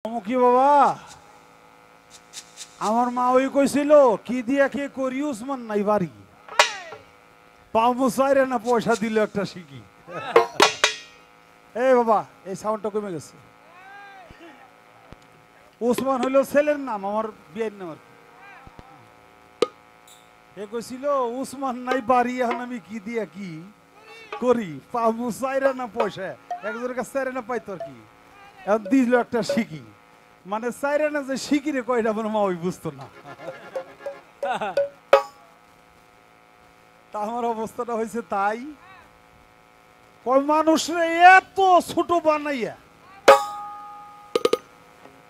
কি বাবা আমার মা ওই কইছিল কি দিয়া কে করি উসমান নাই বাড়ি পাও মুসাইরে না পয়সা দিল একটা শিখি। এই বাবা এই সাউন্ডটা কমে গেছে। উসমান হইল ছেলের নাম, আমার বিয়ের নাম। এ কইছিল উসমান নাই বাড়ি, এখন আমি কি দিয়া কি করি পাও মুসাইরে না পয়সা, একজনের কাছে চাইরে না পাইতো আর কি, এখন দিল একটা শিখি। মানে চাইরে না যে শিখিরে কয়টা আমার মা ওই বুঝতো না। তা আমার অবস্থাটা হয়েছে তাই, কয় মানুষরে এত ছোট বানাইয়া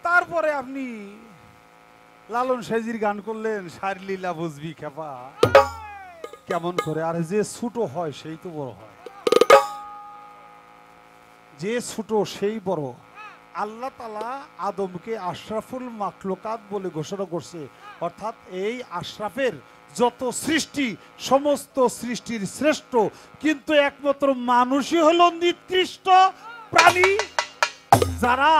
তারপরে আপনি লালন সাইজির গান করলেন, সারলীলা বুঝবি খেপা কেমন করে। আর যে ছোট হয় সেই তো বড় হয়, যে ছোট সেই বড়। আল্লাহ তাআলা আদমকে আশরাফুল মাখলুকাত বলে ঘোষণা করছে, অর্থাৎ এই আশরাফের যত সৃষ্টি সমস্ত সৃষ্টির শ্রেষ্ঠ, কিন্তু একমাত্র মানুষই হলো নিকৃষ্ট প্রাণী যারা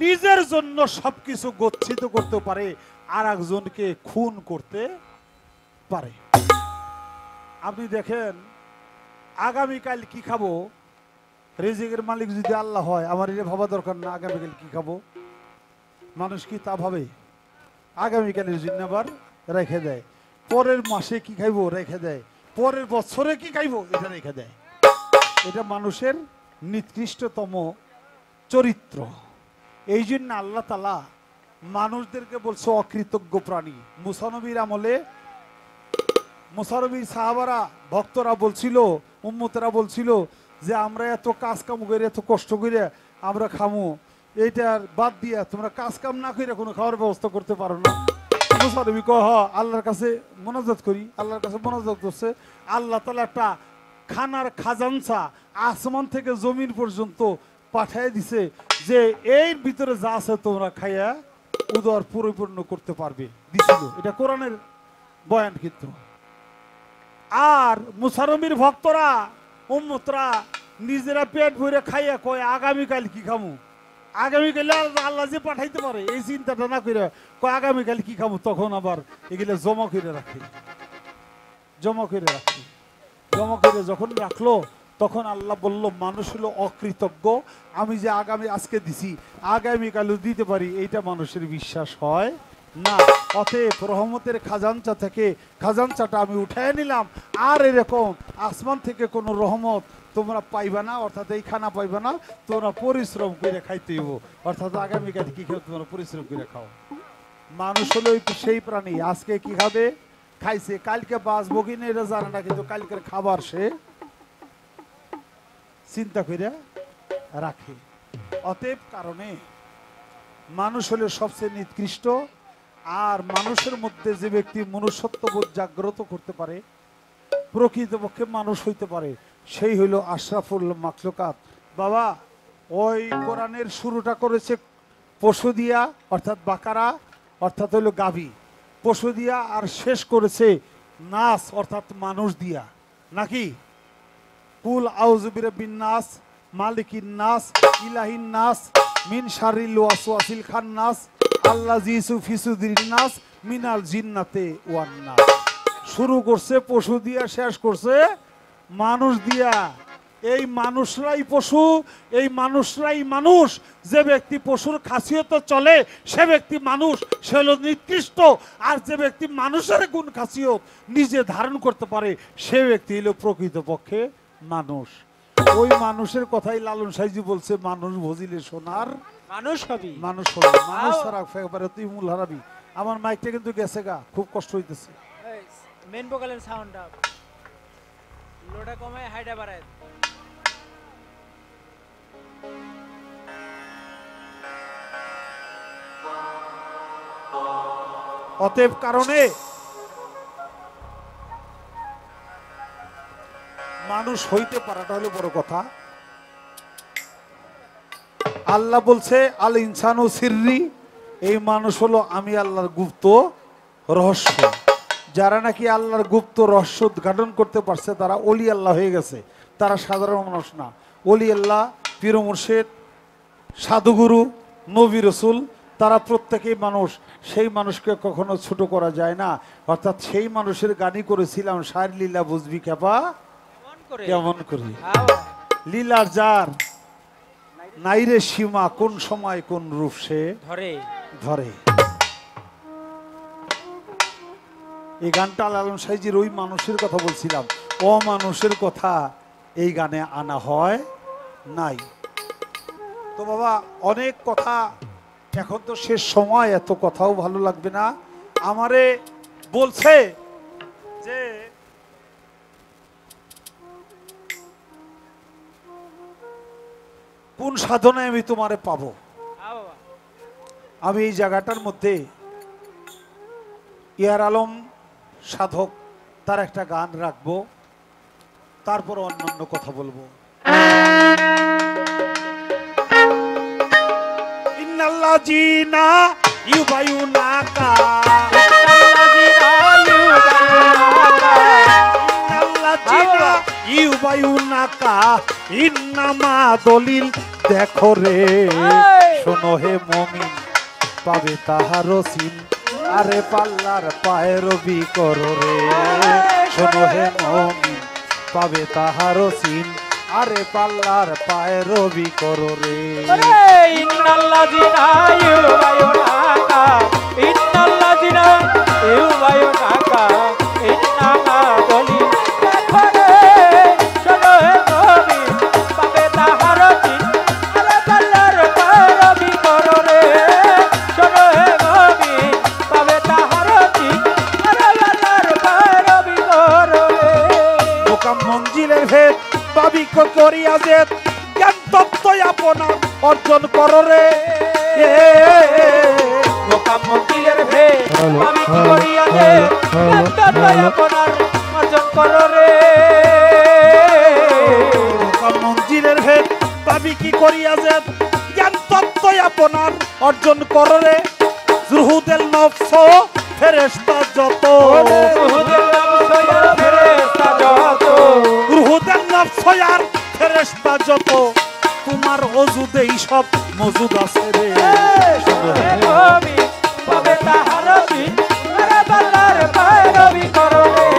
নিজের জন্য সবকিছু গচ্ছিত করতে পারে আর একজনকে খুন করতে পারে। আপনি দেখেন আগামীকাল কি খাবো, রিজিকের মালিক যদি আল্লাহ হয়, আমার এটা ভাবা দরকার না আগামীকাল কি খাবো। মানুষ কি তা ভাবে? আগামীকালের জন্য আবার রেখে দেয়, পরের মাসে কি খাইবো রেখে দেয়, পরের বছরে কি খাইবো এটা রেখে দেয়। এটা মানুষের নিকৃষ্টতম চরিত্র। এই জন্য আল্লাহ তাআলা মানুষদেরকে বলছে অকৃতজ্ঞ প্রাণী। মুসা নবীর আমলে মুসা নবীর সাহাবারা ভক্তরা বলছিল, উম্মতেরা বলছিল যে আমরা এত কাজ কাম করে এত কষ্ট করে আমরা খামু, এইটার বাদ দিয়া তোমরা কাজ কাম না করে কোনো খাওয়ার ব্যবস্থা করতে পারো না। মুসা নবী কয় আল্লাহর কাছে মোনাজাত করি। আল্লাহর কাছে মোনাজাত করছে, আল্লাহ তাআলা একটা খানার খাজানচা আসমান থেকে জমিন পর্যন্ত পাঠিয়ে দিছে যে এর ভিতরে যা আছে তোমরা খাইয়া উদর পরিপূর্ণ করতে পারবে, দিছিল। এটা কোরআনের বয়ান। কিন্তু আর মুসা নবীর ভক্তরা উম্মতরা নিজেরা পেট ভরে খাইয়া কয় আগামীকাল কি খামু, আগামীকাল আল্লাহ যে পাঠাইতে পারে এই চিন্তাটা না করে কয় আগামীকাল কি খামু। তখন আবার এগুলো জমা করে রাখে, জমা করে রাখে, জমা করে যখন রাখলো তখন আল্লাহ বলল মানুষ হলো অকৃতজ্ঞ, আমি যে আজকে দিছি আগামীকালও দিতে পারি, এইটা মানুষের বিশ্বাস হয় না। অতএব রহমতের খাজানচা থেকে খাজানচাটা আমি উঠায় নিলাম, আর এরকম আসমান থেকে কোনো রহমত তোমরা পাইবা না, অর্থাৎ এই খানা পাইবা না, তোমরা পরিশ্রম করে খাইতে হইব। অর্থাৎ আগামীকাল কি খাও তোমরা পরিশ্রম করে খাও। মানুষ হলো সেই প্রাণী, আজকে কি খাবে খাইছে, কালকে বাঁচবো কিনা এটা জানে না, কিন্তু কালকের খাবার সে চিন্তা করে রাখে। অতএব কারণে মানুষ হলো সবচেয়ে নিকৃষ্ট। আর মানুষের মধ্যে যে ব্যক্তি মনুষ্যত্ববোধ জাগ্রত করতে পারে, প্রকৃতপক্ষে মানুষ হইতে পারে, সেই হইল আশরাফুল মাখলুকাত। বাবা ওই কোরআনের শুরুটা করেছে পশু দিয়া, অর্থাৎ বাকারা, অর্থাৎ হইল গাভী, পশু দিয়া, আর শেষ করেছে নাস অর্থাৎ মানুষ দিয়া, নাকি? কুল আউযু বিরাব্বিন নাস মালিকিন নাস ইলাহিন নাস মিন শারিল ওয়াসওয়াসিল খান্নাস আল্লাযী ফি সুদুরিন নাস মিনাল জিন্নাতি ওয়ান নাস। শুরু করছে পশু দিয়া, শেষ করছে মানুষ দিয়া। এই মানুষরাই পশু, এই মানুষরাই মানুষ। যে ব্যক্তি পশুর খাসিয়তে চলে সে ব্যক্তি মানুষ, সে হলো নিকৃষ্ট। আর যে ব্যক্তি মানুষের গুণ খাসিয়ত নিজে ধারণ করতে পারে সে ব্যক্তি হলো প্রকৃতপক্ষে মানুষ। ওই মানুষের কথাই লালন সাইজি বলছে, মানুষ ভজিলে সোনার মানুষ হবি, মানুষ হবে, মানুষ ছাড়া একেবারে তুই মূল হারাবি। আমার মাইকটা কিন্তু গেছে গা, খুব কষ্ট হইতেছে। মেন ভোকালের সাউন্ড আপ, লোটা কমায় হাইটা বাড়ায়। অতএব কারণে মানুষ হইতে পারাটা হলো বড় কথা। আল্লাহ বলছে আল ইনসানু সিররি, এই মানুষ হলো আমি আল্লাহর গুপ্ত রহস্য। যারা নাকি আল্লাহর গুপ্ত রহস্য উদ্ঘাটন করতে পারছে তারা ওলি আল্লাহ হয়ে গেছে, তারা সাধারণ মানুষ না। ওলি আল্লাহ, পীর মুর্শিদ, সাধুগুরু নবী রসুল তারা প্রত্যেকেই মানুষ, সেই মানুষকে কখনো ছোট করা যায় না। অর্থাৎ সেই মানুষের গানই করেছিলাম, সার লীলা বুঝবি খেপা কেমন করে কেমন করি। হ্যাঁ বাবা। লীলার যার নাইরে সীমা, কোন সময় কোন রূপ সে ধরে ধরে। এই গানটা লালন সাইজির ওই মানুষের কথা বলছিলাম, অমানুষের কথা এই গানে আনা হয় নাই। তো বাবা অনেক কথা, এখন তো শেষ সময়, এত কথাও ভালো লাগবে না। আমারে বলছে যে কোন সাধনায় আমি তোমারে পাবো। হ্যাঁ বাবা। আমি এই জায়গাটার মধ্যে ইয়ার আলম সাধক তার একটা গান রাখবো, তারপর অন্যান্য কথা বলবো। ইন্নাল্লাহ জিনা ইউবায়ুনাকা, ইন্নাল্লাহ জিনা ইউবায়ুনাকা, ইন্নামা দলিল দেখো রে, শোনো হে মুমিন পাবে তাহার সিন, আরে পাল্লার পায়ের বি করো রে, শোনো হে মুমিন পাবে তাহার সিন, আরে পাল্লার পায়ের বি করো রে। ইন্নাল্লাযিনা ইউবায়ুনাকা, ইন্নাল্লাযিনা ইউবায়ুনাকা, ইন্নামা দলিল দেখো রে, শোনো হে মুমিন পাবে তাহার সিন, আরে পাল্লার পায়ের বি করো রে, শোনো হে মুমিন পাবে তাহার সিন, আরে পাল্লার পায়ের বি করো রে। মোকাম মঞ্জিলের ভেদ বাবিক করিয়া যে, জ্ঞান তত্ত্ব আপনার অর্জন করো রে। মোকাম মন্দিরের ভেদ আমি কি করিয়া যে, জ্ঞান আপনার অর্জন করো রে। মোকাম মঞ্জিলের ভেদ বাবি কি করিয়া যে, জ্ঞান তত্ত্ব আপনার অর্জন করো রে। জুহুদেল নফস ফেরেশতা যত, উহুদের নাম সয়ার ফেরেশতা যত, রুহুদের নফস আর ফেরেশতা যত, তোমার অজুদেই সব মজুদ আছে রে। শোনো হে মুমিন পাবে তাহার সিন, আরে পাল্লার পায়ের বি করো রে,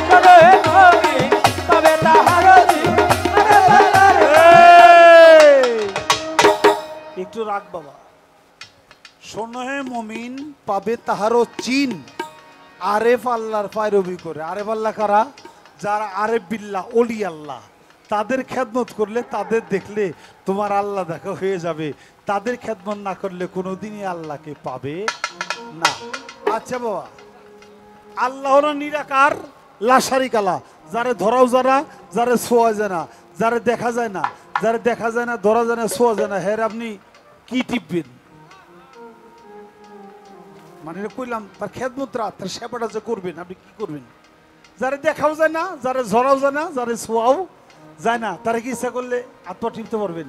শোনো হে মুমিন পাবে তাহার সিন, আরে পাল্লার একটু রাখ বাবা। শোনো হে মুমিন পাবে তাহারও চিন, আরেফ আল্লাহর পায়রবি করে। আরেফ আল্লাহ কারা? যারা আরেফ বিল্লাহ, ওলি আল্লাহ, তাদের খেদমত করলে, তাদের দেখলে তোমার আল্লাহ দেখা হয়ে যাবে। তাদের খেদমত না করলে কোনোদিনই আল্লাহকে পাবে না। আচ্ছা বাবা, আল্লাহ হলো নিরাকার, লাশারিক আল্লাহ, যারে ধরাও যায় না, যারে ছোঁয়া যায় না, যারে দেখা যায় না, যারে দেখা যায় না, ধরা যায় না, ছোঁয়া যায় না, হের আপনি কি টিপবেন? মানে কইলাম তার খেদমতরা, তার সেবাটা যে করবেন, আপনি কি করবেন? যারে দেখাও যায় না, যারে ঝরাও যায় না, যারে ছোঁয়াও যায় না, তারা কি ইচ্ছা করলে আত্মা টিপতে পারবেন?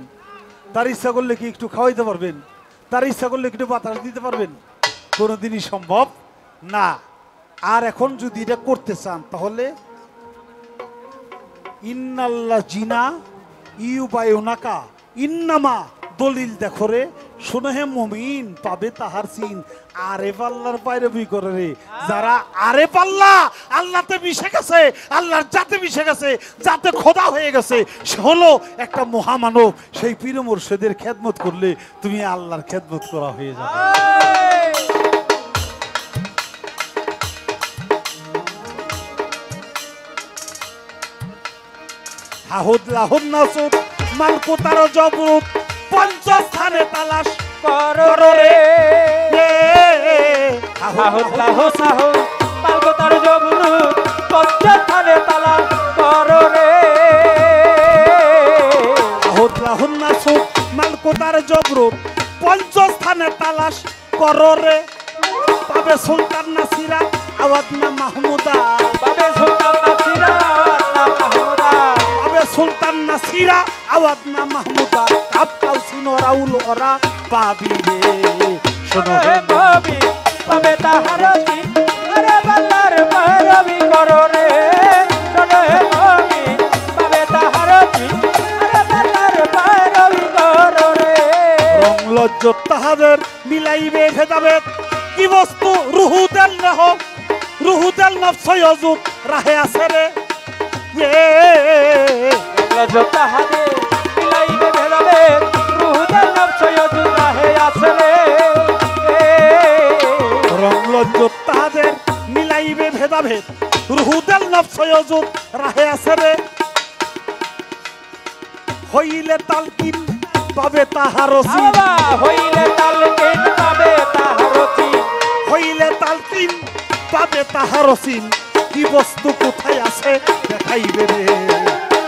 তার ইচ্ছা করলে কি একটু খাওয়াইতে পারবেন? তার ইচ্ছা করলে একটু বাতাস দিতে পারবেন? কোনোদিনই সম্ভব না। আর এখন যদি এটা করতে চান তাহলে ইন্নাল্লাহ জিনা ইউবায়ুনাকা, ইন্নামা দলিল দেখো রে, শোনো হে মুমিন পাবে তাহার সিন, আরে পাল্লার পায়রবি করে রে। যারা আরে পাল্লা, আল্লাহতে মিশে গেছে, আল্লাহর জাতে মিশে গেছে, জাতে খোদা হয়ে গেছে, সে হলো একটা মহামানব। সেই পীর মুর্শিদের খেদমত করলে তুমি আল্লাহর খেদমত করা হয়ে যাবে। হাহুদ লাহুদ নাসুদ মালকুতার জবরুত, পঞ্চস্থানে তালাশ করো রে। হাহুদ লাহো সাহো পালকতার জবরু, পঞ্চস্থানে তালাশ করো রে। হাহুদ লাহুদ নাসুদ মালকুতার জবরুত, পঞ্চস্থানে তালাশ করো রে। পাবে সুলতান নাসিরা আওয়াজ না মাহমুদা, বাবে সুলতান নাসিরা আল্লাহ মাহমুদা, পাবে সুলতান নাসিরা আওয়াজ না মাহমুদা, কাপকাল সিনো রাউল ওরা পাবি রে। শোনো হে মুমিন পাবে তাহার সিন, আরে পাল্লার পায়রবি করো রে। শোনো হে মুমিন পাবে তাহার সিন, আরে পাল্লার পায়রবি করো রে। রং লজ্জা যোত্তাহাদের মিলাইবে ভেদাভেদ কি বস্তু রুহুদাল না হোক রুহুদাল নফসয় অজুত রাহে আছে রে যোদ্ধাহাদে মিলাইবে ভেদাভেদ রুহুদাল নফসয় অজুত রাহে আছে রে রংল যোত্তাহাদের মিলাইবে ভেদাভেদ রুহুদাল নফসয় অজুত রাহে আছে রে হইলে তালকিন পাবে তাহার বাবা হইলে তালকিন পাবে তাহার চিন হইলে তালকিন পাবে তাহার চিন কি বস্তু কোথায় আছে দেখাইবে রে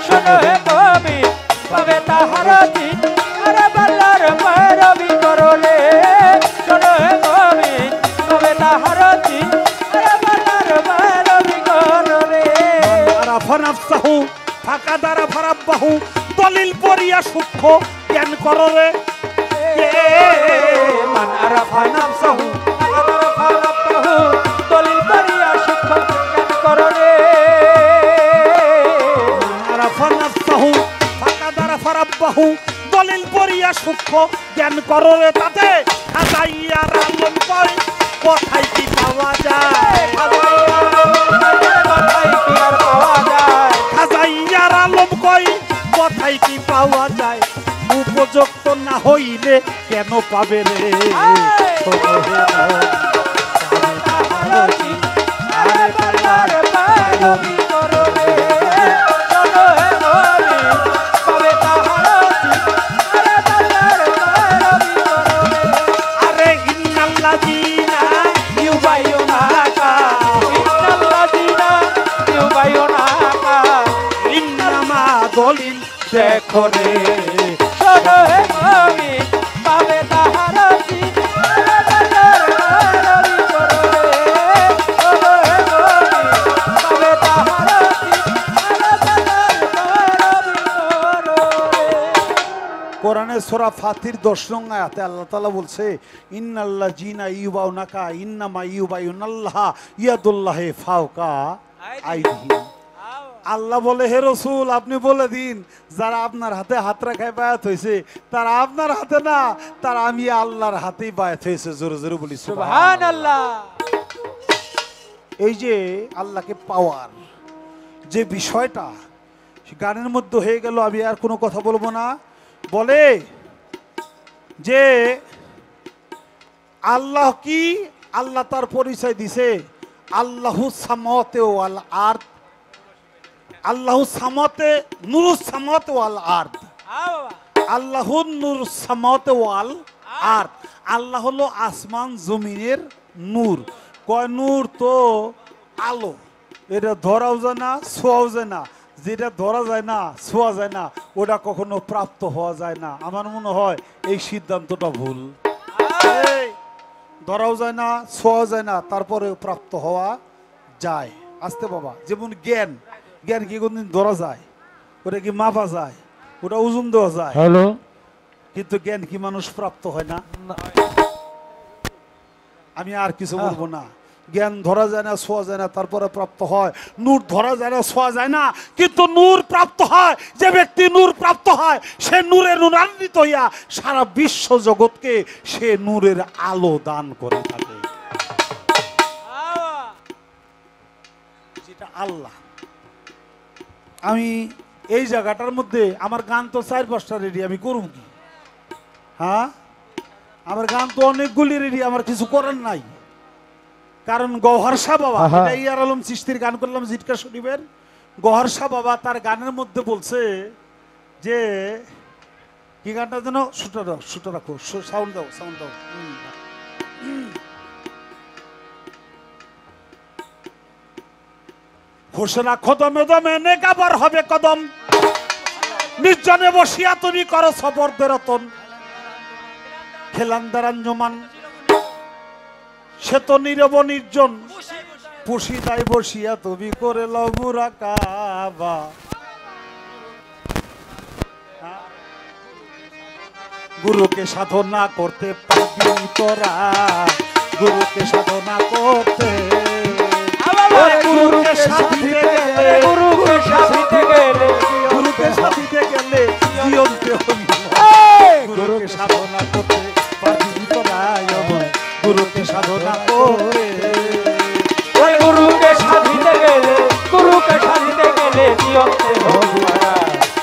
শোনো হে কবি পাবে তাহার চিন আরে বাল্লার ভৈরবী করো রে শোনো হে কবি পাবে তাহার চিন আরে বাল্লার ভৈরবী করো রে আরাফা নাফসাহু ফাঁকা দ্বারা ফারাব্বাহু দলিল পড়িয়া সূক্ষ্ম জ্ঞান করো রে মান আরাফা নাফসাহু আরাফা রাব্বাহু দলিল পড়িয়া সূক্ষ্ম জ্ঞান করো রে আরাফা নাফসাহু ফাঁকা দ্বারা ফারাব্বাহু দলিল পড়িয়া সূক্ষ্ম জ্ঞান করো রে তাতে খাজাইয়ার আলম কয় কোথায় কি পাওয়া যায় খাজাইয়ার আলম কয় কোথায় কি পাওয়া যায় উপযুক্ত না হইলে কেন পাবে রে আরে বাল্লার ভৈরবী করো রে শোনো হে কবি পাবে তাহার চিন আরে বাল্লার ভৈরবী করো রে আরে ইন্নাল্লাযীনা ইউবাইয়ুনাকা ইন্নাল্লাযীনা ইউবাইয়ুনাকা ইন্নামা দলিল দেখো রে শোনো হে কবি পাবে তাহার চিন আরে বাল্লার ভৈরবী করো রে শোনো হে কবি পাবে তাহার চিন আরে বাল্লার ভৈরবী করো রে কোরআনে সূরা ফাতির 10 নং আয়াতে আল্লাহ তাআলা বলছে ইন্নাল্লাযীনা ইউবাউনাকা ইন্নামা ইউবাইউনাল্লাহ ইয়াদুল্লাহি ফাওকা আইদিহিম আল্লাহ বলে হে রাসূল আপনি বলে দিন যারা আপনার হাতে হাত রাখায় বায়াত হয়েছে তারা আপনার হাতে না তারা আমি আল্লাহর হাতেই বায়াত হয়েছে জোরে জোরে বলি সুবহানাল্লাহ এই যে আল্লাহকে পাওয়ার যে বিষয়টা গানের মধ্যে হয়ে গেল আমি আর কোনো কথা বলবো না বলে যে আল্লাহ কি আল্লাহ তার পরিচয় দিছে আল্লাহু সামাওয়াতি ওয়াল আরদ আল্লাহু সামাওয়াতে নূরুস সামাওয়াতি ওয়াল আরদ আল্লাহু নূরুস সামাওয়াতি ওয়াল আরদ আল্লাহ হলো আসমান জমিনের নূর কয় নূর তো আলো এটা ধরাও যায় না ছোঁয়াও যায় না যেটা ধরা যায় না ছোঁয়া যায় না ওটা কখনো প্রাপ্ত হওয়া যায় না আমার মনে হয় এই সিদ্ধান্তটা ভুল এই, ধরাও যায় না ছোঁয়া যায় না তারপরে প্রাপ্ত হওয়া যায় আসতে বাবা যেমন জ্ঞান জ্ঞান কি কোনদিন ধরা যায় ওটা কি মাপা যায় ওটা ওজন দেওয়া যায় হ্যালো কিন্তু জ্ঞান কি মানুষ প্রাপ্ত হয় না আমি আর কিছু বলবো না জ্ঞান ধরা যায় না ছোঁয়া যায় না তারপরে প্রাপ্ত হয় নূর ধরা যায় না ছোঁয়া যায় না কিন্তু নূর প্রাপ্ত হয় যে ব্যক্তি নূর প্রাপ্ত হয় সে নূরে নূরান্বিত হইয়া সারা বিশ্ব জগৎকে সে নূরের আলো দান করে থাকে যেটা আল্লাহ আমি এই জায়গাটার মধ্যে আমার গান তো 4-5টা রেডি আমি করুম কি হ্যাঁ আমার গান তো অনেকগুলি রেডি আমার কিছু করার নাই কারণ গওহার শাহ বাবা এটা ইয়ার আলম চিশতির গান করলাম জিটকা শরীফের গওহার শাহ বাবা তার গানের মধ্যে বলছে যে কি গানটা যেন শুটা রাখো সাউন্ড দাও হোসেনা কদমে দমে নেকাবার হবে কদম নির্জনে বসিয়া তুমি করো সবরদের রতন খেলান্দার আঞ্জমান সে তো নীরব নির্জন পুষি তাই বসিয়া তুমি করে লবুরা কাবা গুরুকে সাধনা করতে পারবি তোরা গুরুকে সাধনা করতে গুরুকে সাধিতে গেলে জীবনকে গুরুকে সাধনা করতে গুরুকে সাধনা করে। ওই গুরুকে সাধিতে গেলে নিয়ন্তে হবি মারা।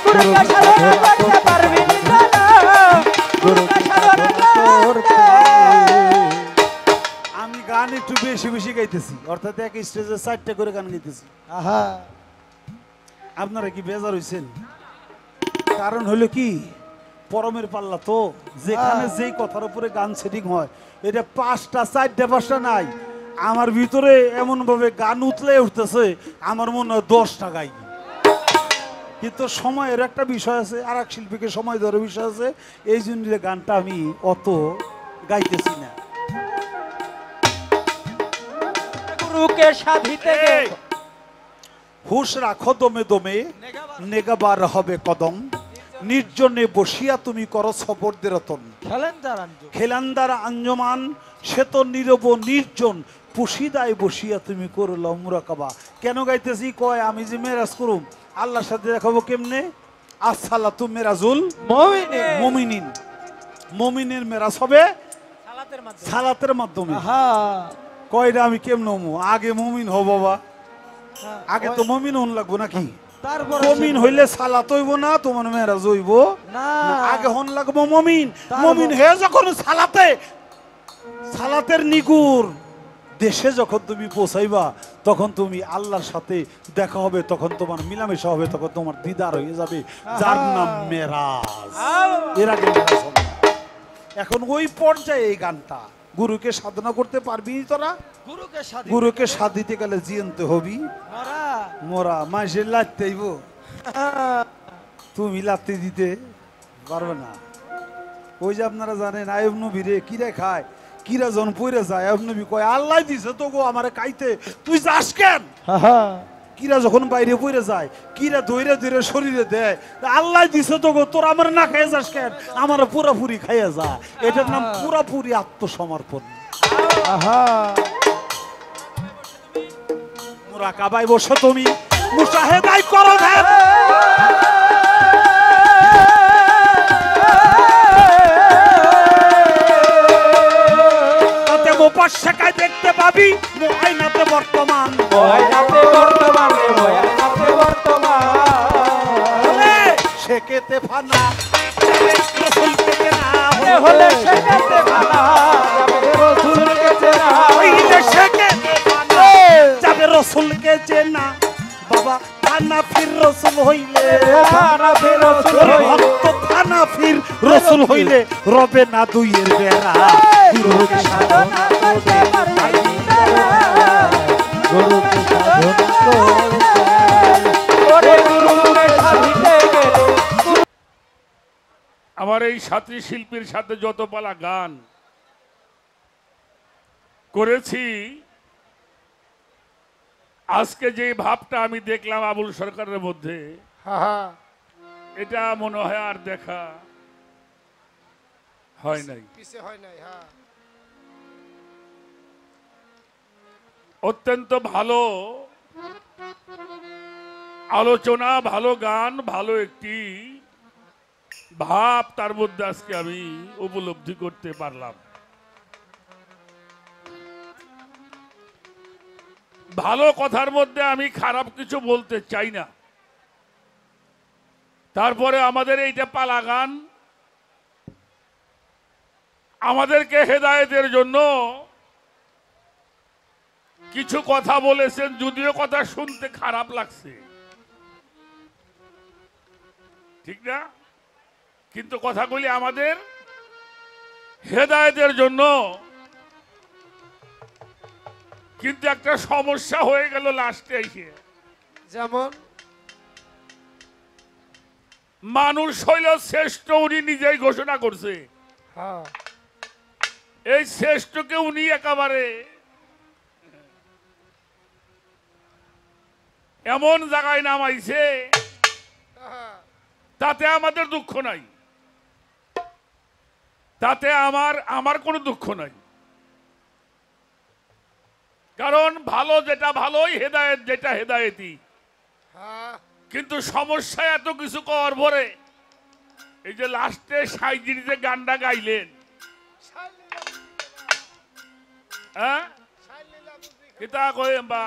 গুরুকে সাধনা করতে পারবি না, গুরুকে সাধনা করতে। আমি গান একটু বেশি বেশি গাইতেছি, অর্থাৎ এক স্টেজে 4টা করে গান গাইতেছি। আহা, আপনারা কি বেজার হইছেন? কারণ হলো কি, পরমের পাল্লা তো, যেখানে যেই কথার উপরে গান সেটিং হয়, এটা 5টা 4টা 5টা নাই, আমার ভিতরে এমন ভাবে গান উতলে উঠতেছে, আমার মনে হয় 10টা গাই। কিন্তু সময়ের একটা বিষয় আছে, আর এক শিল্পীকে সময় দেওয়ার বিষয় আছে, এই জন্য গানটা আমি অত গাইতেছি না। গুরুকে সাধিতে গেলে হুশ রাখো দমে দমে, নেগাবার হবে কদম, নির্জনে বসিয়া তুমি করো সবরদের রতন। খেলান্দার আঞ্জমান সে তো নীরব নির্জন, পুশিদায় বসিয়া তুমি করল মুরাকাবা। কেন গাইতেছি? কয় আমি যে মেরাজ করুম, আল্লাহর সাথে দেখাবো কেমনে? আসসালাতু মেরাজুল মুমিনিন, মুমিনের মেরাজ হবে সালাতের মাধ্যমে। কয়টা আমি কেমন আগে মুমিন হব বাবা? আগে তো মুমিন হন লাগবো নাকি? মুমিন হইলে সালাত হইব না, তোমার মেরাজ হইব না। আগে হন লাগবো মুমিন। মুমিন হে যখন সালাতের নিগুর দেশে যখন তুমি পৌঁছাইবা, তখন তুমি আল্লাহর সাথে দেখা হবে, তখন তোমার মিলামেশা হবে, তখন তোমার দিদার হয়ে যাবে, যার নাম মেরাজ। এর আগে মেরাজ হবে না। এখন ওই পর্যায়ে এই গানটা, গুরুকে সাধনা করতে পারবি তোরা? গুরুকে সাধিতে গেলে জিয়ন্তে হবি মোরা। মাসে লাত্তে আইব, তুমি লাত্তি দিতে পারবে না। ওই যে আপনারা জানেন আয়ব নবী রে কিরা খায়, কিরা জন পইরা যায়, আয়ব নবী কয় আল্লাহ দিছে তো গো আমারে খাইতে, তুই যাস কেন? কিরা যখন বাইরে পইরা যায়, কিরা ধইরে ধইরে শরীরে দেয়, আল্লাহ দিছে তো গো, তোর আমার না খাইয়া যাস কেন? আমার পুরাপুরি খাইয়া যা। এটার নাম পুরাপুরি আত্মসমর্পণ। মুরাকাবায় বসো তুমি, মুশাহেদাই করো ধ্যান। তাতে মুপাশশাকায় দেখতে পাবি মুআইনাতে বর্তমান। শেকেতে ফানা রাসূলকে চেনা হলে, শেকেতে ফানা রাসূলকে চেনা হইলে, শেকেতে ফানা যাবে রাসূলকে চেনা। বাবা ফানা ফির রাসূল হইলে, ফানা ফির রাসূল হইলে, ভক্ত ফানা ফির রাসূল হইলে রবে না দুইয়ের বেড়া। গুরুকে সাধনা করতে পারবি না, গুরুকে সাধনা করতে। ওরে গুরুকে সাধিতে গেলে। আমার এই সাথী শিল্পীর সাথে যত পালা গান করেছি, আজকে যে ভাবটা আমি দেখলাম আবুল সরকারের মধ্যে, এটা মনে হয় আর দেখা হয় নাই। অত্যন্ত ভালো আলোচনা, ভালো গান, ভালো একটি ভাব তার মধ্যে আজকে আমি উপলব্ধি করতে পারলাম। ভালো কথার মধ্যে আমি খারাপ কিছু বলতে চাই না। তারপরে আমাদের এইটা পালা গান আমাদেরকে হেদায়েতের জন্য কিছু কথা বলেছেন, যদিও কথা শুনতে খারাপ লাগছে, ঠিক না? কিন্তু কথাগুলি আমাদের হেদায়েতের জন্য। কিন্তু একটা সমস্যা হয়ে গেল লাস্টে এসে, যেমন মানুষ হইল শ্রেষ্ঠ, উনি নিজেই ঘোষণা করছে। এই শ্রেষ্ঠকে উনি একেবারে এমন জায়গায় নামাইছে, তাতে আমাদের দুঃখ নাই, তাতে আমার কোনো দুঃখ নাই। কারণ ভালো যেটা ভালোই, হেদায়েত যেটা হেদায়েতি। কিন্তু সমস্যা এত কিছু করার পরে এই যে লাস্টে সাইজির যে গানটা গাইলেন, হ্যাঁ কিতা কই বা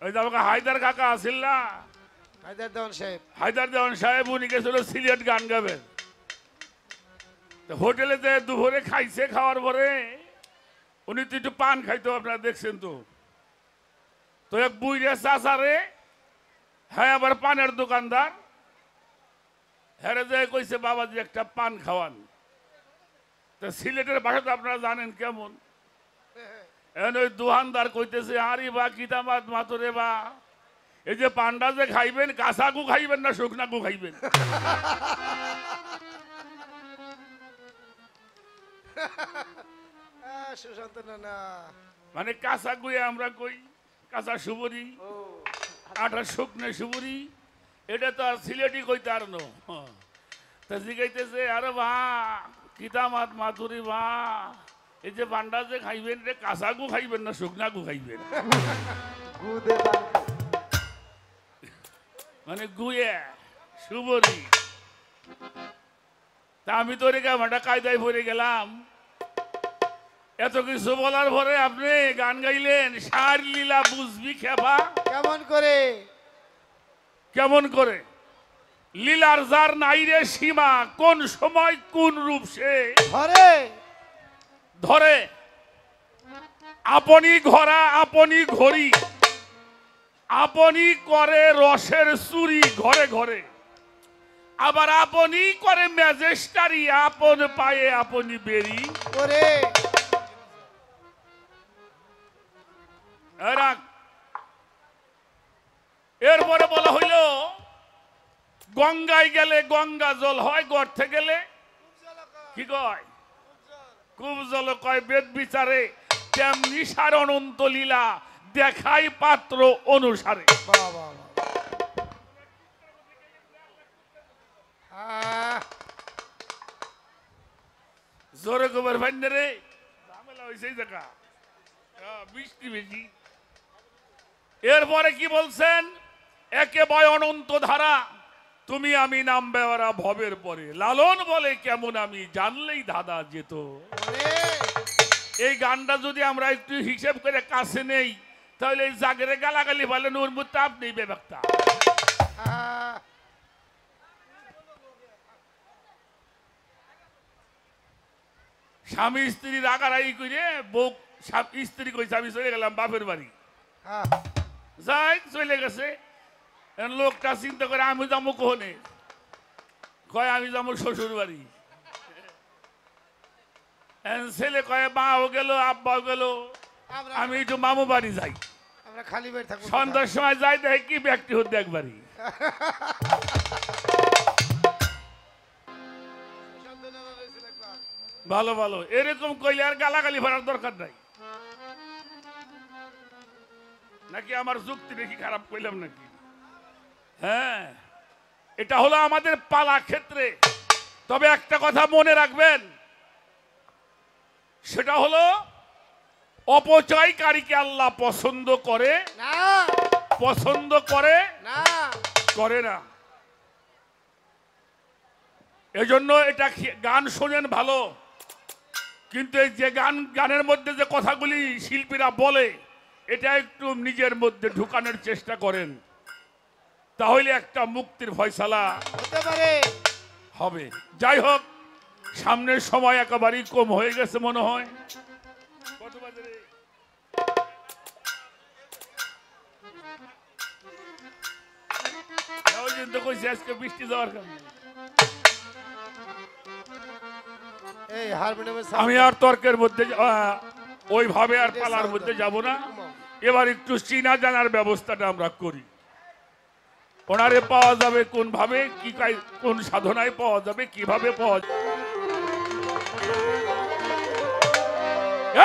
ওই যে আমাকে হায়দার কাকা আসিল না, হায়দার দেওয়ান সাহেব উনি গেছিল সিলেট গান গাবেন। হোটেলেতে দুপুরে খাইছে, খাওয়ার পরে উনি তো একটু পান খাইতো, আপনারা দেখছেন তো। তো এক বুইরে চাচারে, হ্যাঁ আবার পানের দোকানদার, হ্যাঁ যে কইছে বাবাজি একটা পান খাওয়ান। তো সিলেটের ভাষা তো আপনারা জানেন কেমন। এখন ওই দোকানদার কইতেছে আরে বা কিতামাত মাতরে বা, এই যে পান্ডা যে খাইবেন কাঁচা গু খাইবেন না শুকনা গু খাইবেন? মানে কাঁচা গুয়ে আমরা কই কাঁচা সুবরি, আটা শুকনো সুবরি, এটা তো আর সিলেটি কইতে আর নো। তা জিগাইতেছে আরে বা কিতামাত মাতুরি বা, এই যে পান্ডা যে খাইবেন এটা কাঁচা গু খাইবেন না শুকনা গু খাইবেন? মানে গুয়ে সুবরি। তা আমি তো রেখা ভাটা কায়দায় পড়ে গেলাম। এত কিছু বলার পরে আপনি গান গাইলেন সার লীলা বুঝবি খেপা কেমন করে? কেমন করে? লীলার যার নাই রে সীমা, কোন সময় কোন রূপ সে ধরে ধরে। আপনি ঘরা আপনি ঘড়ি, আপনি করে রসের চুরি ঘরে ঘরে, আবার আপনি করে ম্যাজেস্টারি, আপন পায়ে আপনি বেরি করে। এরপরে বলা হইল গঙ্গায় গেলে গঙ্গা জল হয়, গর্তে গেলে কি কয় খুব জল কয়। বেদ বিচারে তেমনি সার অনন্ত লীলা দেখাই পাত্র অনুসারে। জোরে গোবর ভান্ডে রে ঝামেলা হয়েছে দেখা বৃষ্টি বেশি। এরপরে কি বলছেন? একেবারে অনন্ত ধারা তুমি আমি নামবে ওরা ভবের পরে। লালন বলে কেমন আমি জানলেই দাদা যেত। এই গানটা যদি আমরা একটু হিসেব করে কাছে নেই তাহলে এই জাগরে গালাগালি বলেন ওর মধ্যে আপনি বেবাক্তা। স্বামী স্ত্রী রাগারাগি করে বউ স্ত্রী কইছে আমি চলে গেলাম বাপের বাড়ি, যাই চলে গেছে। লোকটা চিন্তা করে আমি যাবো কোহনে, কয় আমি যাবো শ্বশুর বাড়ি। ছেলে কয় মাও গেল আব্বাও গেল, আমি একটু মামু বাড়ি যাই। সন্ধ্যার সময় যাই দেখে কি ব্যক্তি হতে একবারই। ভালো ভালো এরকম কইলে আর গালাগালি ভরার দরকার নাই। নাকি আমার যুক্তি দেখি খারাপ কইলাম নাকি? হ্যাঁ, এটা হলো আমাদের পালা ক্ষেত্রে। তবে একটা কথা মনে রাখবেন, সেটা হলো অপচয়কারীকে আল্লাহ পছন্দ করে না, পছন্দ করে না, করে না। এজন্য এটা গান শোনেন ভালো, কিন্তু এই যে গানের মধ্যে যে কথাগুলি শিল্পীরা বলে এটা একটু নিজের মধ্যে ঢুকানোর চেষ্টা করেন, তাহলে একটা মুক্তির ফয়সালা হতে পারে, হবে। যাই হোক, সামনের সময় একেবারেই কম হয়ে গেছে মনে হয়। কত বাজে রে? ওই জন্য তো কইছি আজকে বৃষ্টি যাওয়ার কারণে আমি আর তর্কের মধ্যে ওইভাবে আর পালার মধ্যে যাব না। এবার একটু চীনা জানার ব্যবস্থাটা আমরা করি। ওনারে পাওয়া যাবে কোন ভাবে, কি কোন সাধনায় পাওয়া যাবে, কিভাবে পাওয়া যাবে।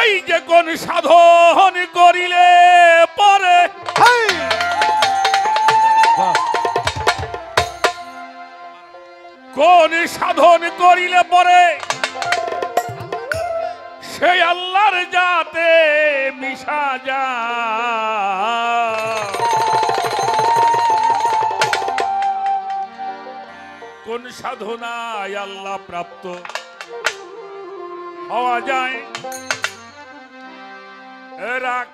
এই যে কোন সাধন করিলে পরে, কোন সাধন করিলে পরে সেই আল্লাহর জাতে মিশা যায়। কোন সাধনায় আল্লাহ প্রাপ্ত হওয়া যায়। রাখ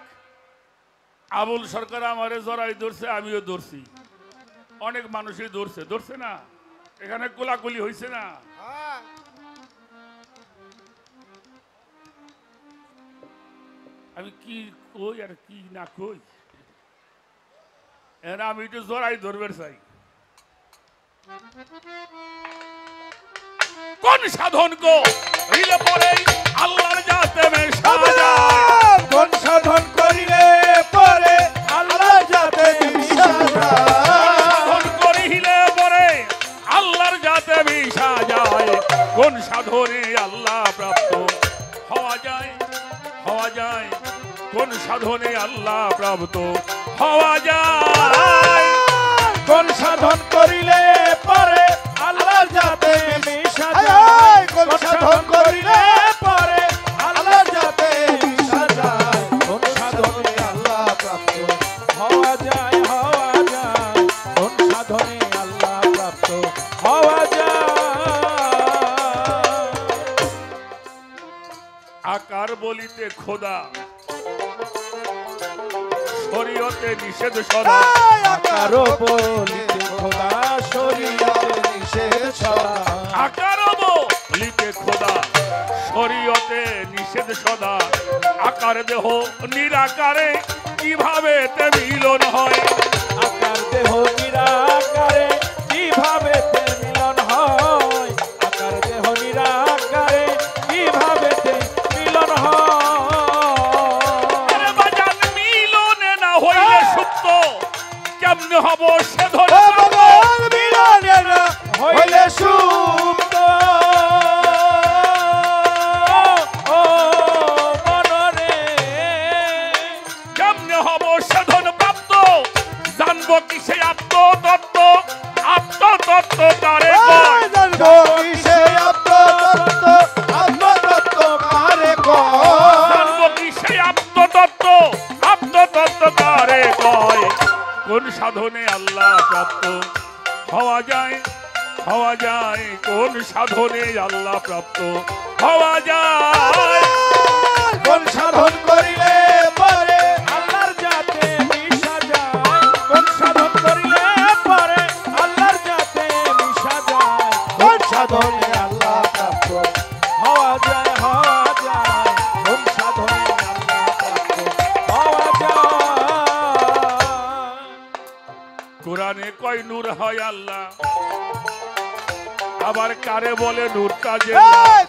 আবুল সরকার আমারে জড়াই ধরছে, আমিও ধরছি, অনেক মানুষই ধরছে, ধরছে না? এখানে কোলাকুলি হয়েছে না? আমি কি কই আর কি না কই, আমি একটু জড়াই ধরবে চাই। কোন সাধন কো হইলে পরে আল্লাহর জাতে মেশা যায়, কোন সাধন করিলে পরে আল্লাহর জাতে মিশা যায়, সাধন করিলে পরে আল্লাহর জাতে মিশা যায়, কোন সাধনে আল্লাহ প্রাপ্ত হওয়া যায়, হওয়া যায়, কোন সাধনে আল্লাহ প্রাপ্ত হওয়া যায়, কোন সাধন করিলে পরে আল্লাহর জাতে মিশা যায়, কোন সাধন করিলে পরে আল্লাহর জাতে মিশা যায়, কোন সাধনে আল্লাহ প্রাপ্ত হওয়া যায়, হওয়া যায়, কোন সাধনে আল্লাহ প্রাপ্ত হওয়া যায়। আকার বলিতে খোদা শরীয়তে নিষেধ সদা, আকার বলিতে খোদা শরীয়তে নিষেধ সদা, আকার বলিতে খোদা শরীয়তে নিষেধ সদা, আকার দেহ নিরাকারে কিভাবে তে মিলন হয়, আকার দেহ নিরাকারে কিভাবে তে মিলন হয়, আকার দেহ নিরাকারে কিভাবে তে মিলন হয়, বাজান মিলনে না হইলে সুপ্ত কেমনে হব সে ধরে মিলনে না হইলে সুপ্ত ও মনরে, কেমনে হব সাধন প্রাপ্ত জানবো কি সে আত্মতত্ত্ব, আত্মতত্ত্ব তারে কয়, জানবো কিসে আত্মতত্ত্ব, আত্মতত্ত্ব কারে কয়, জানবো কি সে আত্মতত্ত্ব, আত্মতত্ত্ব তারে কয়, কোন সাধনে আল্লাহ প্রাপ্ত হওয়া যায়, হওয়া যায়, কোন সাধনে আল্লাহ প্রাপ্ত হওয়া যায়, কোন সাধন করিলে পরে আল্লাহর জাতে মিশা যায়, কোন সাধন করিলে পরে আল্লাহর জাতে মিশা যায়, কোন সাধনে আল্লাহ প্রাপ্ত হওয়া যায়, হওয়া যায়, কোন সাধনে আল্লাহ প্রাপ্ত হওয়া যায়। কোরআনে কয় নূর হয় আল্লাহ, আবার কারে বলে নূর তাজে,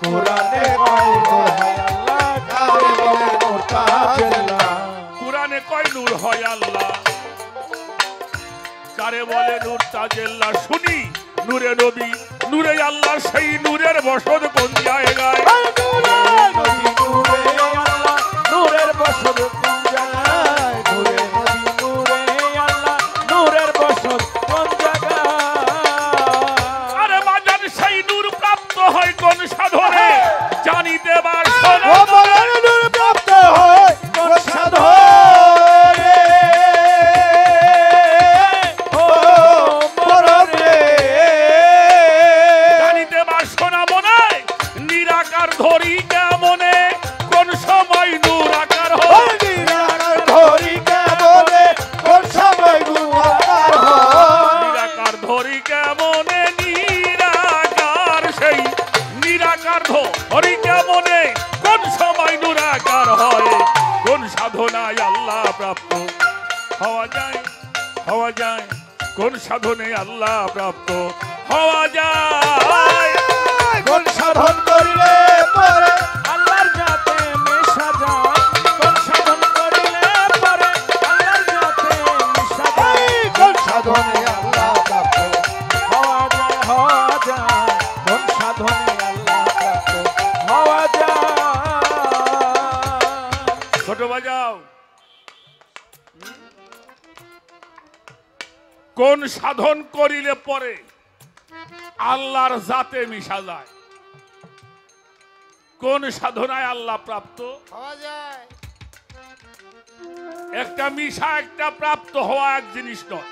কোরআনে কয় নূর হয় আল্লাহ, কারে বলে নূর তাজেল্লাহ, কোরআনে কয় নূর হয় আল্লাহ, কারে বলে নূর তাজেল্লাহ, শুনি নূরে নবী নূরে আল্লাহ, সেই নূরের বসত কোন জায়গায়, নদী নূরে আল্লাহ, নূরের বসত কোন জায়গায়, নূরে নদী নূরে আল্লাহ, নূরের বসত কোন জায়গায়, আরে বাজান সেই নূর প্রাপ্ত হয় কোন সাধনে জানিতে বার ও বলের নূর প্রাপ্ত হয় কোন সাধনে, ও মরণে, জানিতে বার শোনা মনে নিরাকার ধরি কেমনে, কোন সময় নূর আকার হয়, নিরাকার ধরি কেমনে, কোন সময় গুহাকার হয়, নিরাকার ধরি কেমনে, নিরাকার সেই নিরাকার ধরি কেমনে, কোন সময় নিরাকার হয়, কোন সাধনায় আল্লাহ প্রাপ্ত হওয়া যায়, হওয়া যায়, কোন সাধনে আল্লাহ প্রাপ্ত হওয়া যায়, কোন সাধন করিলে পরে আল্লাহর জাতে মিশা যায়, কোন সাধন করিলে পরে আল্লাহর জাতে মিশা যায়, কোন সাধনে আল্লাহ প্রাপ্ত হওয়া যায়, হওয়া যায়, কোন সাধনে আল্লাহ প্রাপ্ত হওয়া যায়। ছোট বাজাও, কোন সাধন করিলে পরে আল্লাহর জাতে মিশা যায়, কোন সাধনায় আল্লাহ প্রাপ্ত হওয়া যায়। একটা মিশা একটা প্রাপ্ত হওয়া এক জিনিস নয়।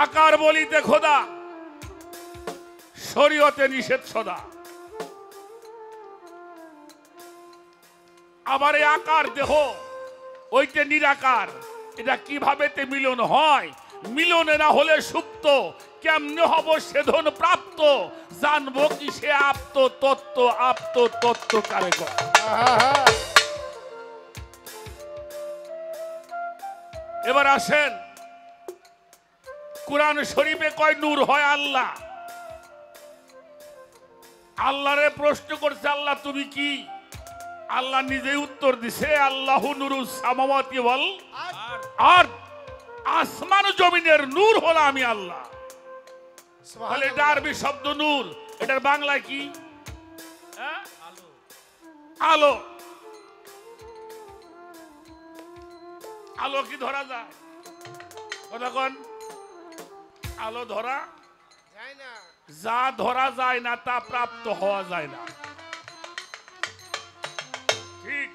আকার বলিতে খোদা শরীয়তে নিষেধ সদা। আবার এই আকার দেহ ওইতে নিরাকার, এটা কিভাবে তে মিলন হয়? মিলনে না হলে সুপ্ত, কেমনে হব সেধন প্রাপ্ত? জানবো কি সে আপ্ত তত্ত্ব, আপ্ত তত্ত্ব কারে কয়? এবার আসেন, কুরআন শরীফে কয় নূর হয় আল্লাহ। আল্লাহরে প্রশ্ন করছে, আল্লাহ তুমি কি? আল্লাহ নিজেই উত্তর দিছে, আল্লাহু নূরুস সামাওয়াতি ওয়াল আরদ, আসমান জমিনের নূর হলো আমি আল্লাহ। তাহলে এটা আরবি শব্দ নূর, এটার বাংলায় কি? হ্যাঁ? আলো। আলো কি ধরা যায়? কথা কোন? আলো ধরা যায় না। যা ধরা যায় না তা প্রাপ্ত হওয়া যায় না, ঠিক?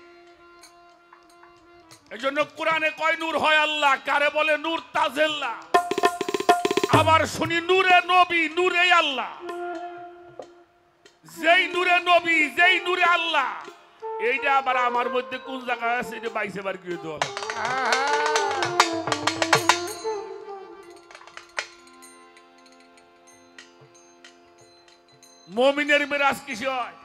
এই জন্য কোরআনে কয় নূর হয় আল্লাহ। কারে বলে নূর? তাজেল্লা। আবার শুনি নূরে নবী, নূরে আল্লাহ। যেই নূরে নবী, যেই নূরে আল্লাহ, এইটা আবার আমার মধ্যে কোন জায়গায় আছে এটা বাইসে বার করে দেওয়া। মুমিনের মেরাজ কিসে হয়?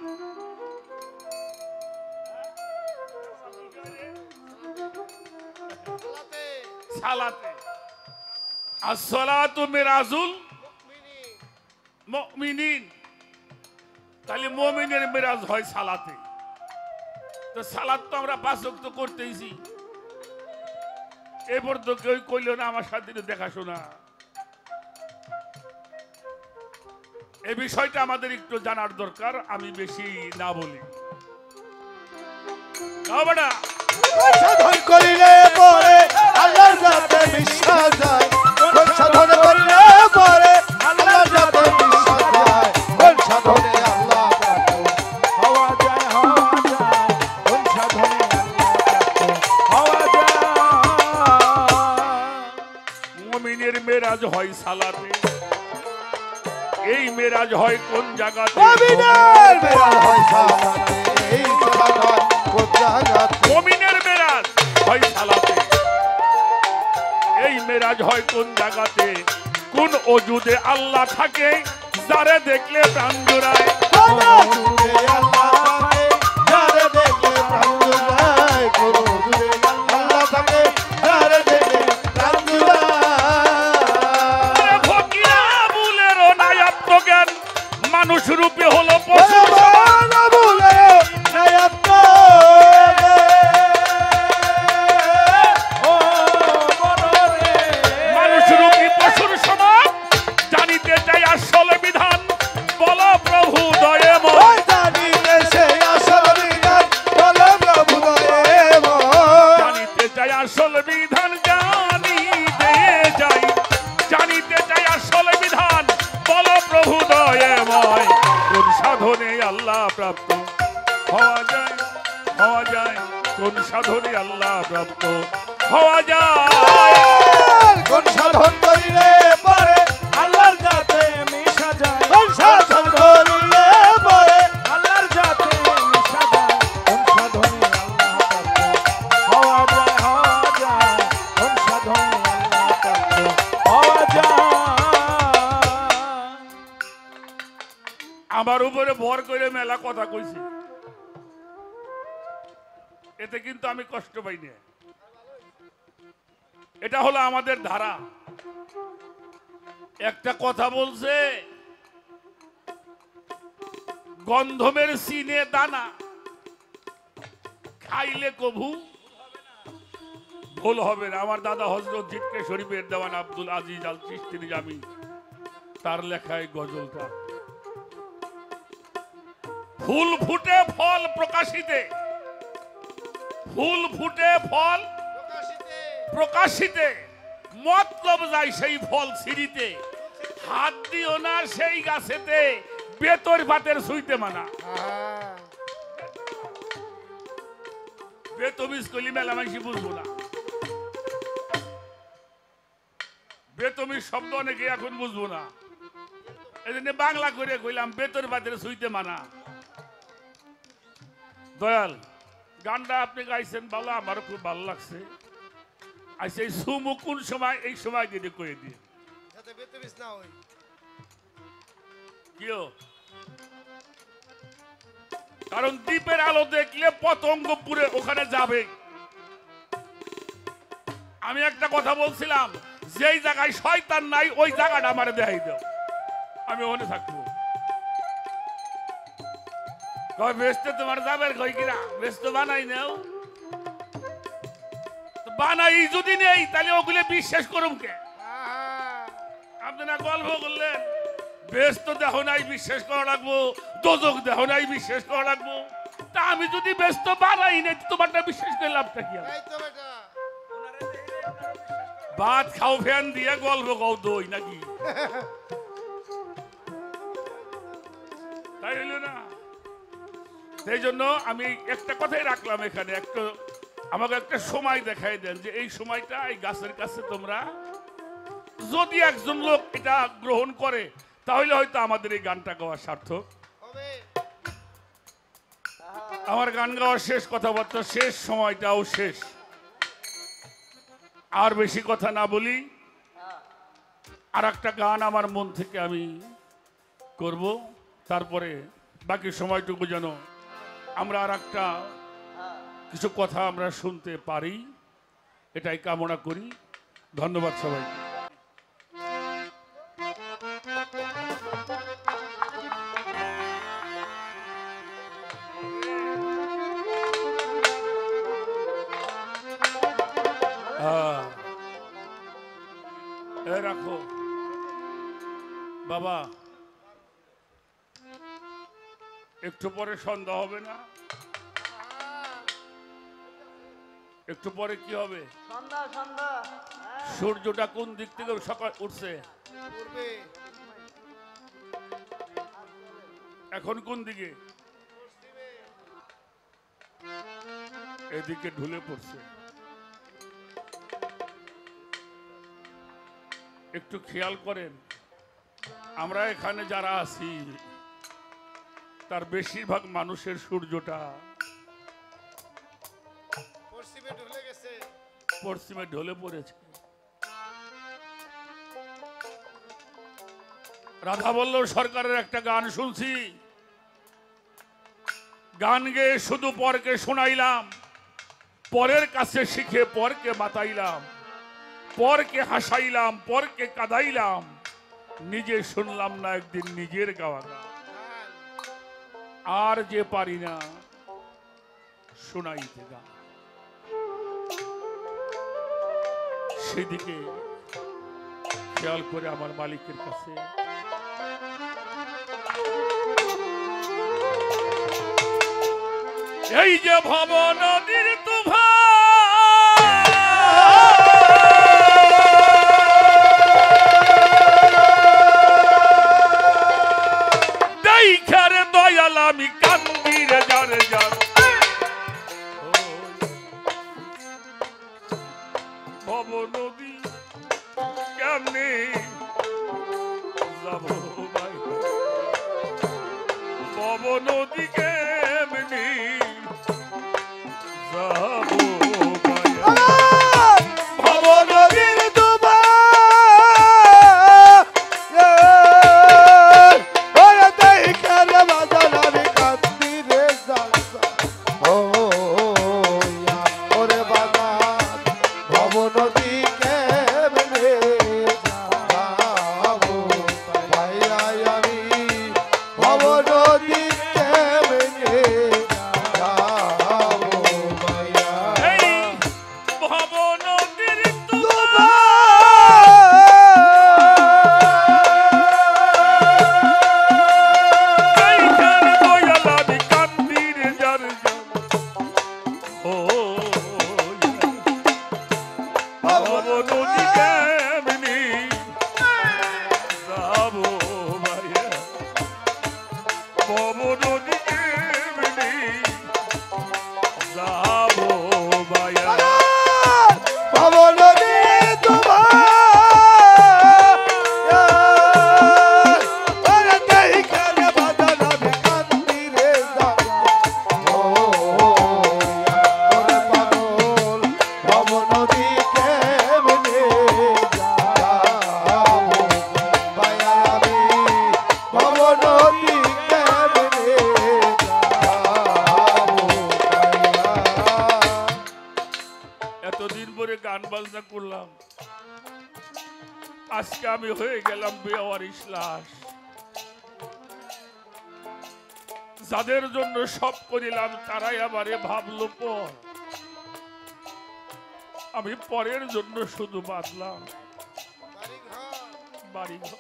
সালাতে। আসসালাতু মিরাজুল মুমিনিন। তাহলে মুমিনের মিরাজ হয় সালাতে। তো সালাত তো আমরা 5 ওয়াক্ত করতেইছি, এরপর তো কেউ কইল না আমার সাথে দেখাশোনা। এই বিষয়টা আমাদের একটু জানার দরকার, আমি বেশি না বলি। বাবাটা সাধন করিলে পরে আল্লাহর যাতে বিশ্বাস যায়, কোন সাধন করিলে পরে আল্লাহর যাতে বিশ্বাস যায়, কোন সাধনে আল্লাহ প্রাপ্ত হওয়া যায়, হওয়া যায়, কোন সাধনে আল্লাহ প্রাপ্ত হওয়া যায়। মুমিনের মেরাজ হয় সালাতে। এই মেরাজ হয় কোন জায়গাতে? মুমিনের মেরাজ হয় সালাতে, এই মেরাজ হয় কোন জায়গাতে? মুমিনের মেরাজ হয় সালাতে। এই মেরাজ হয় কোন জায়গাতে? কোন ওজুদে আল্লাহ থাকে, যারে দেখলে প্রাণ জোড়ায়। কোন ওজুদে আল্লাহ থাকে, যারে দেখলে প্রাণ জুড়ায়, কোন ওজুদে আল্লাহ থাকে, যারে দেখলে প্রাণ জুড়ায়। ফকিরা বুলেরও নাই আত্মজ্ঞান, মানুষ রূপে হলো পশু। না বলে নাই আত্ম ও মনরে মানুষ রূপী পশুর সমান, জানিতে চাই আসল বিধান, বল প্রভু দয়াময়। জানিতে সেই আসল বিধান, বলে প্রভু দয়াময়। জানিতে চাই আসল বিধান, জানিতে চাই, জানিতে চাই আসল বিধান, বল প্রভু দয়াময়। কোন সাধনে আল্লাহ প্রাপ্ত হওয়া যায়, হওয়া যায়, কোন সাধনে আল্লাহ প্রাপ্ত হওয়া যায়। কোন সাধন করিলে পরে আল্লাহর যাতে মিশা যায়, কোন সাধন করিলে পরে আল্লাহর যাতে মিশা যায়, কোন সাধনে আল্লাহ প্রাপ্ত হওয়া যায়, হওয়া যায়, কোন সাধনে আল্লাহ প্রাপ্ত হওয়া যায়। আমার উপরে ভর করে মেলা কথা কইছে, এতে কিন্তু আমি কষ্ট পাই না। এটা হলো আমাদের ধারা। একটা কথা বলছে, গন্ধমের সিনে দানা খাইলে কভু ভুল হবে না। আমার দাদা হযরত জিটকে শরীফের দেওয়ান আব্দুল আজিজ আল চিশতি নিজামী, তার লেখায় গজলটা। ফুল ফুটে ফল প্রকাশিতে, ফুল ফুটে ফল প্রকাশিতে, মতলব যায় সেই ফল ছিঁড়িতে। হাত দিও না সেই গাছেতে, বেতর পাতের ছুঁইতে মানা। বেতমিজ কলি মেলা মাইসি বুঝবো না। বেতমিজ শব্দ অনেকে এখন বুঝবো না। এই জন্য বাংলা করে কইলাম বেতর বাদের সুইতে মানা। দয়াল গানটা আপনি গাইছেন ভালো, আমারও খুব ভালো লাগছে। আচ্ছা এই সুমু কোন সময়, এই সময় যদি কয়ে দিয়ে যাতে বেতে বিছ না হই। কিও কারণ দ্বীপের আলো দেখলে পতঙ্গ পুরে ওখানে যাবে। আমি একটা কথা বলছিলাম, যেই জায়গায় শয়তান নাই ওই জায়গাটা আমারে দেখাই দাও, আমি ওখানে থাকবো। কয় বেচতে তোমার যাবের কই কিনা, ব্যস্ত বানাই নাও। তো বানাই যদি নেই তাহলে ওগুলো বিশ্বাস করুম কে? আপনি না গল্প করলেন ব্যস্ত দেহ নাই বিশ্বাস করা লাগবো, দোজক দেহ নাই বিশ্বাস করা লাগবো। তা আমি যদি ব্যস্ত বানাই নাই তোমারটা বিশ্বাস করে লাভটা কি? এই তো বেটা ভাত খাও ফ্যান দিয়ে গল্প খাও দই নাকি? তাই হইল না? সেই জন্য আমি একটা কথাই রাখলাম এখানে, একটা আমাকে একটা সময় দেখাই দেন যে এই সময়টা এই গাছের কাছে তোমরা যদি একজন লোক এটা গ্রহণ করে তাহলে হয়তো আমাদের এই গানটা গাওয়া সার্থক হবে। আমার গান গাওয়ার শেষ, কথাবার্তা শেষ, সময়টাও শেষ। আর বেশি কথা না বলি, আর একটা গান আমার মন থেকে আমি করব, তারপরে বাকি সময়টুকু যেন আমরা আর একটা কিছু কথা আমরা শুনতে পারি, এটাই কামনা করি। ধন্যবাদ সবাইকে। রাখো বাবা, একটু পরে সন্ধ্যা হবে না? একটু পরে কি হবে? সূর্যটা কোন দিক থেকে সকাল উঠছে? পূর্বে এখন কোন দিকে? এদিকে ঢুলে পড়ছে। একটু খেয়াল করেন, আমরা এখানে যারা আছি তার বেশিরভাগ মানুষের সূর্যটা পশ্চিমে ঢলে গেছে। পশ্চিমে ঢলে পড়েছে। রাধাবল্লভ সরকারের একটা গান শুনছি, গান গেয়ে শুধু পরকে শোনাইলাম, পরের কাছে শিখে পরকে মাতাইলাম, পরকে হাসাইলাম, পরকে কাঁদাইলাম, নিজে শুনলাম না একদিন নিজের গাওয়া গান। আর যে পারি না শোনাইতে গান, সেদিকে খেয়াল করে আমার মালিকের কাছে এই যে ভব নদীর তুফান দেখারে দয়াল আমি কান্দি রে যার যার ভব নদী কেমনে যাব ভাই, ভব নদী কেমনে যাব ভাই, ভব নদীর ডুবা ওরে দেখার বাজার আমি কান্দি রে যাচ্ছা। ও ওরে বাজার ভব নদী কেমনে যাবো ভাইয়া আমি, ভব নদী কেমনে চিন্তা করলাম আজকে আমি হয়ে গেলাম বেওয়ারিশ লাশ। যাদের জন্য সব করিলাম তারাই আমারে ভাবলো পর, আমি পরের জন্য শুধু বাঁধলাম বাড়ি ঘর।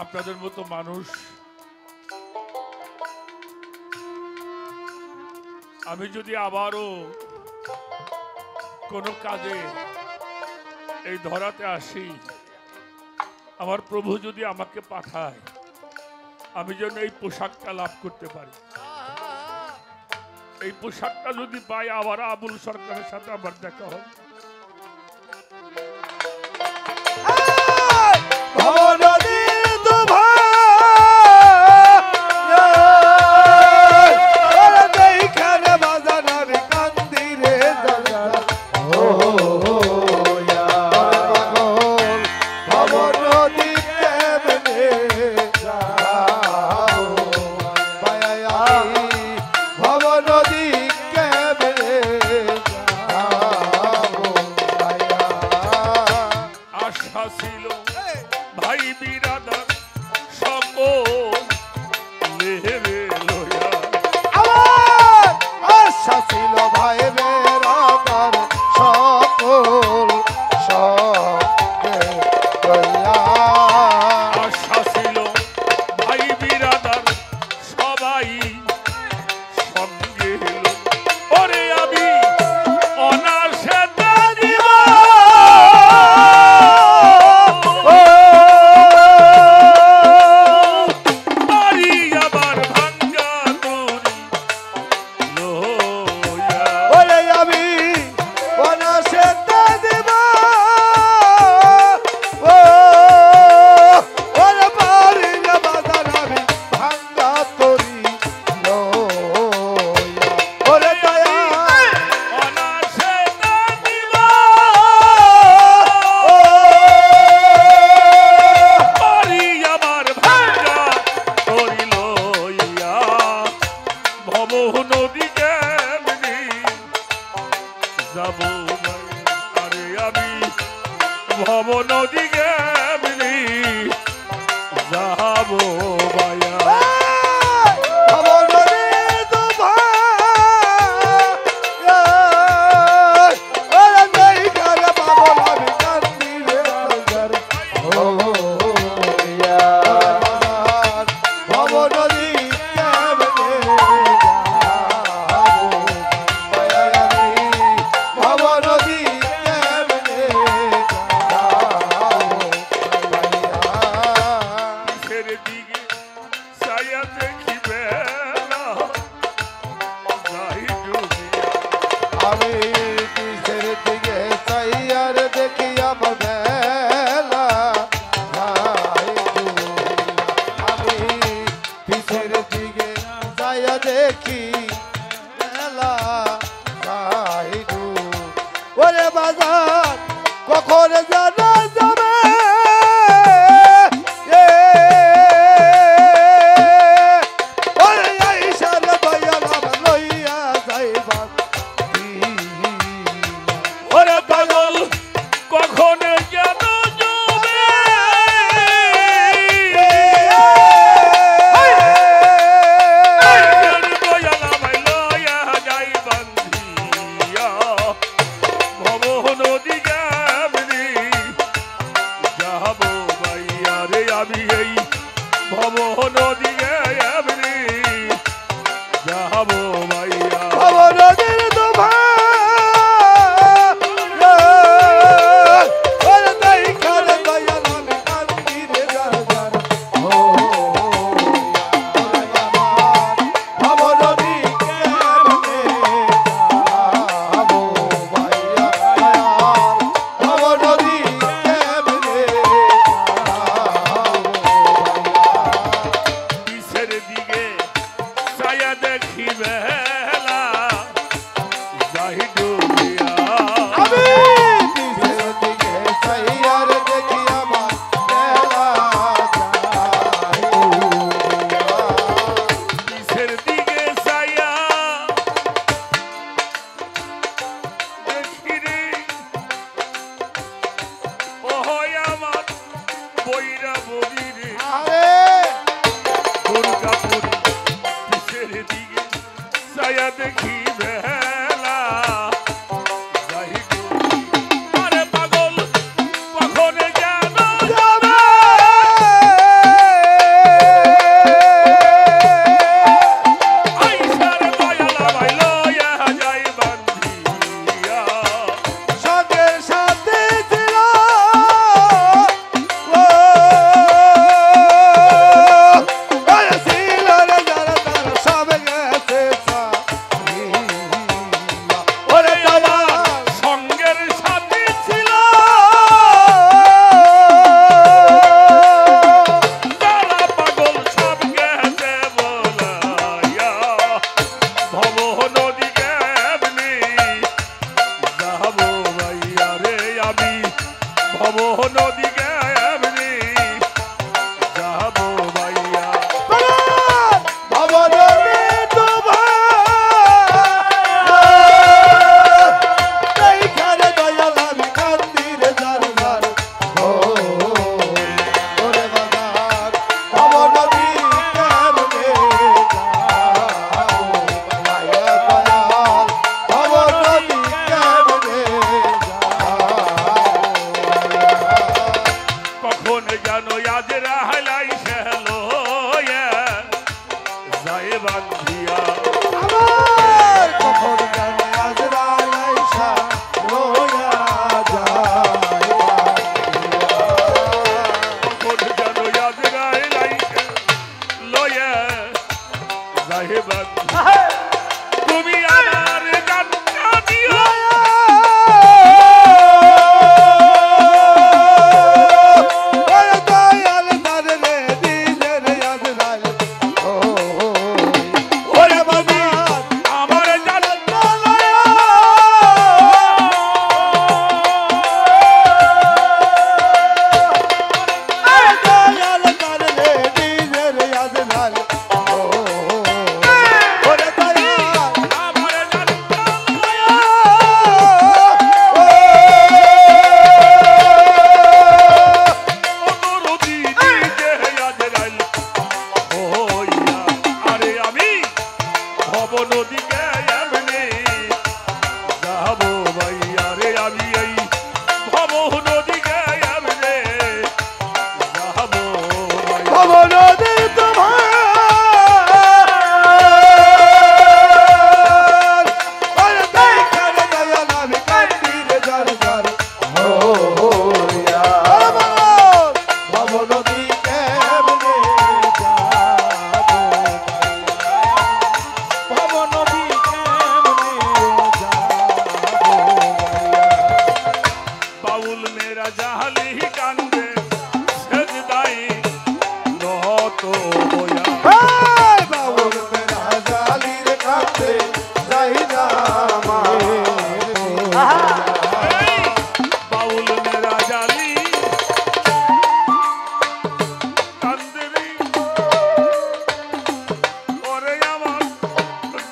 আপনাদের মতো মানুষ আমি যদি আবারও কোনো কাজে এই ধরাতে আসি, আমার প্রভু যদি আমাকে পাঠায়, আমি যেন এই পোশাকটা লাভ করতে পারি। এই পোশাকটা যদি পাই, আবার আবুল সরকারের সাথে আমার দেখা হবে। যাইয়া দেখি বেলা যাই গো আরে পাগল কখনে যেন যাবে আইসার দয়ালা ভাই লইয়া যাই বান্ধিয়া সঙ্গে সাথে ছিল ও ছিল রে যারা তারা সব গেছে ওরে আমার সঙ্গের সাথে ছিল তারা পাগল সব গেছে বলাইয়া ভব নদী কেমনি যাবো ভাইয়া রে আমি ভব নদী কেমনি যাবো ভাইয়া ভবনরে এইখানে দয়াল আমি কান্দিরে যার যার ওরে বাজার ভবনদী কেমনে ভবনদী কেমনে কখন যেন আজ রাহলাই সেলো যাই বান্ধিয়া আমার কখন জানে আজরাইল আইসা লইয়া যায় কখন যেন আজ রাহলাই লয়ে যাই বান্ধিয়া তুমি আমার জান্না দিও ওরে দয়াল তারে রে দিনের আজরাইল ওরে বাবা আমার জান্না দয়াল তারে রে দিনের আজরাইল ওরে দয়াল আমার জান্না অনুরোধী দিতে আজ রাইল হইয়া আরে আমি ভব নদীকে এমনি যাবো ভাইয়া রে আমি এই ভব নদীকে এমনি যাবো ভাইয়া ভবনদী তোমার ওরে দেখারে দয়াল আমি কান্দিরে যার যার ভবনদী কেমনে যাবো ভবনদী কেমনে যাবো বাউল মেরা জাহালি কান্দে সেজদাই নত হইয়া বাউল মেরা জালির কাছে যাই না বাউল মেরা জালি কান্দেরি ওরে আমার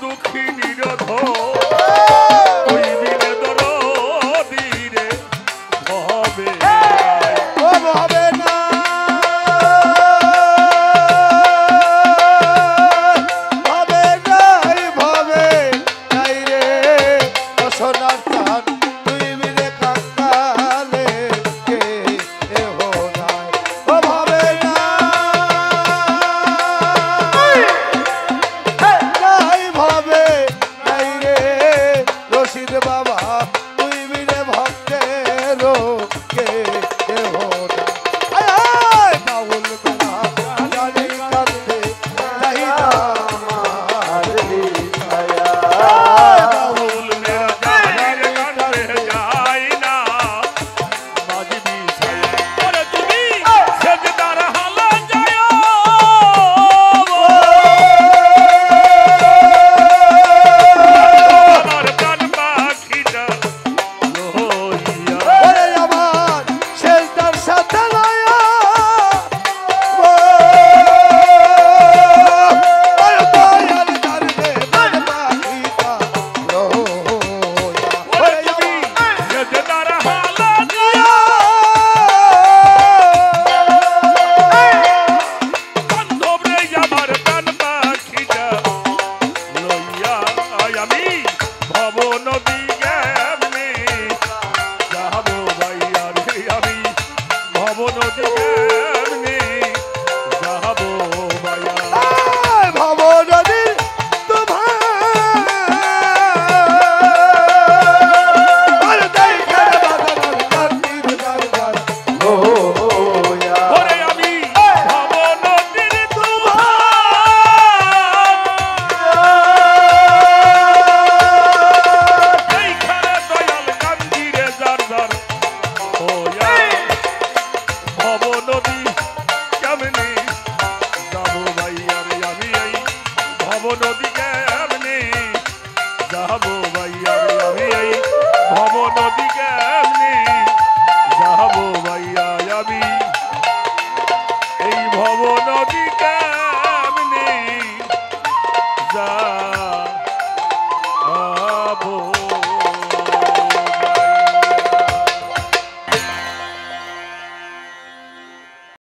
দুঃখী নিরোধ ওই দিনে দরদিরে ভবে ও হবে না হবে নাই রে নদীতে